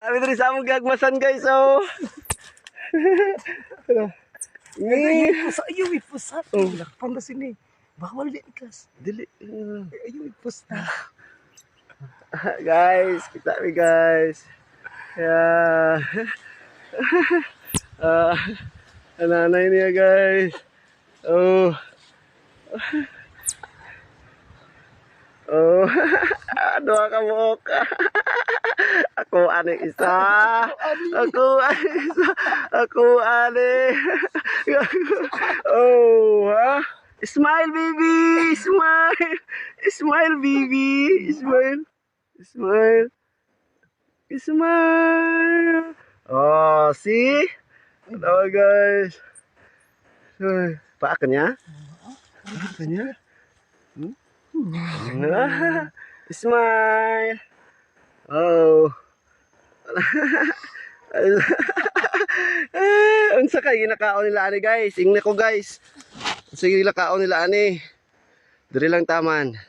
Kami diri sa among gagmasan guys, oh. Ni Pusa, ayaw may pusa. Oh. Lakpan na sini. Bawal di kas. dili. Ayaw may pusa. Guys, kita mi guys. Yeah. Nanay niya guys. Oh. Oh. Dua ka mo ka. Ako ani isa. Ako ani isa. Ako ani. Oh, ha? Smile baby, smile. Smile baby, smile. Smile. Smile. Oh, see? Hello guys. Paa ka niya? Paa ka niya? Smile. Oh. Ang sakay ginakaon nila ani guys. Ingna ko guys. Sige ginakaon nila ani. Diri lang taman.